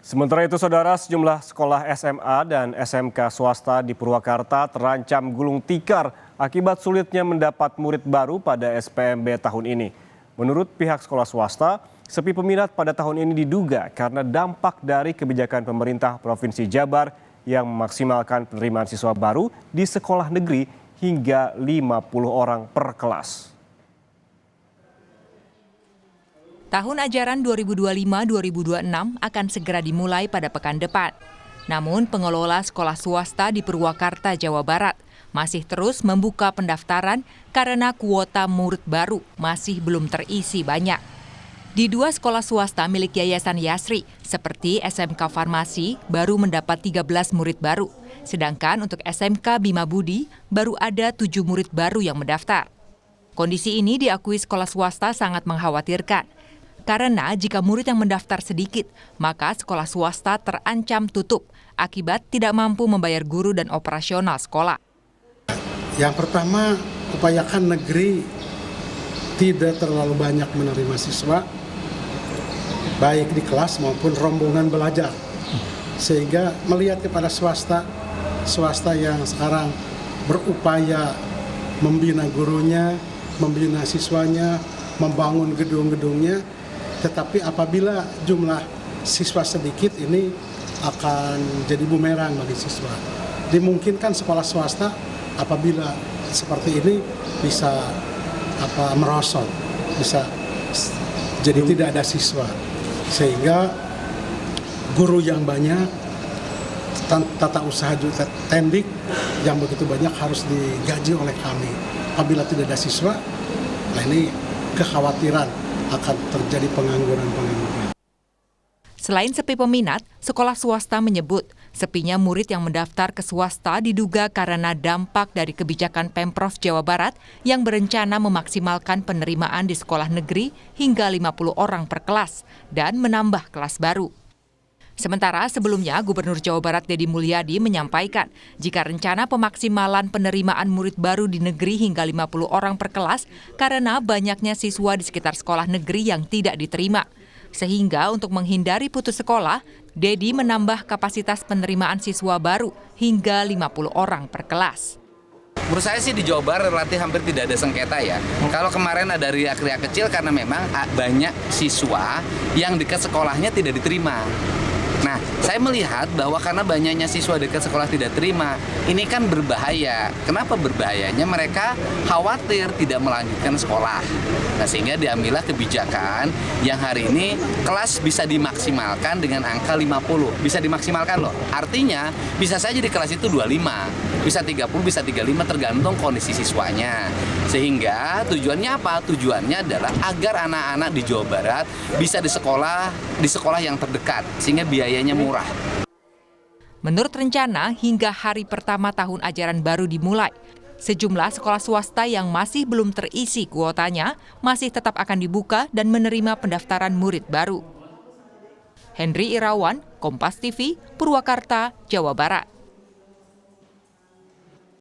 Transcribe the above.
Sementara itu, saudara, sejumlah sekolah SMA dan SMK swasta di Purwakarta terancam gulung tikar akibat sulitnya mendapat murid baru pada SPMB tahun ini. Menurut pihak sekolah swasta, sepi peminat pada tahun ini diduga karena dampak dari kebijakan pemerintah Provinsi Jabar yang memaksimalkan penerimaan siswa baru di sekolah negeri hingga 50 orang per kelas. Tahun ajaran 2025-2026 akan segera dimulai pada pekan depan. Namun pengelola sekolah swasta di Purwakarta, Jawa Barat masih terus membuka pendaftaran karena kuota murid baru masih belum terisi banyak. Di dua sekolah swasta milik Yayasan Yasri, seperti SMK Farmasi, baru mendapat 13 murid baru. Sedangkan untuk SMK Bima Budi, baru ada 7 murid baru yang mendaftar. Kondisi ini diakui sekolah swasta sangat mengkhawatirkan. Karena jika murid yang mendaftar sedikit, maka sekolah swasta terancam tutup akibat tidak mampu membayar guru dan operasional sekolah. Yang pertama, upayakan negeri tidak terlalu banyak menerima siswa, baik di kelas maupun rombongan belajar. Sehingga melihat kepada swasta yang sekarang berupaya membina gurunya, membina siswanya, membangun gedung-gedungnya, tetapi apabila jumlah siswa sedikit ini akan jadi bumerang bagi siswa. Dimungkinkan sekolah swasta apabila seperti ini bisa merosot, bisa jadi tidak ada siswa. Sehingga guru yang banyak, tata usaha juga tendik yang begitu banyak harus digaji oleh kami. Apabila tidak ada siswa, nah ini kekhawatiran akan terjadi pengangguran. Selain sepi peminat, sekolah swasta menyebut sepinya murid yang mendaftar ke swasta diduga karena dampak dari kebijakan Pemprov Jawa Barat yang berencana memaksimalkan penerimaan di sekolah negeri hingga 50 orang per kelas dan menambah kelas baru. Sementara sebelumnya Gubernur Jawa Barat Deddy Mulyadi menyampaikan jika rencana pemaksimalan penerimaan murid baru di negeri hingga 50 orang per kelas karena banyaknya siswa di sekitar sekolah negeri yang tidak diterima. Sehingga untuk menghindari putus sekolah, Deddy menambah kapasitas penerimaan siswa baru hingga 50 orang per kelas. Menurut saya sih di Jawa Barat relatif hampir tidak ada sengketa ya. Kalau kemarin ada riak-riak kecil karena memang banyak siswa yang dekat sekolahnya tidak diterima. Nah, saya melihat bahwa karena banyaknya siswa dekat sekolah tidak terima, ini kan berbahaya. Kenapa berbahayanya? Mereka khawatir tidak melanjutkan sekolah. Nah, sehingga diambillah kebijakan yang hari ini kelas bisa dimaksimalkan dengan angka 50. Bisa dimaksimalkan loh. Artinya, bisa saja di kelas itu 25, bisa 30, bisa 35 tergantung kondisi siswanya. Sehingga tujuannya apa? Tujuannya adalah agar anak-anak di Jawa Barat bisa di sekolah yang terdekat, sehingga biayanya murah. Menurut rencana, hingga hari pertama tahun ajaran baru dimulai, sejumlah sekolah swasta yang masih belum terisi kuotanya masih tetap akan dibuka dan menerima pendaftaran murid baru. Henry Irawan, Kompas TV, Purwakarta, Jawa Barat.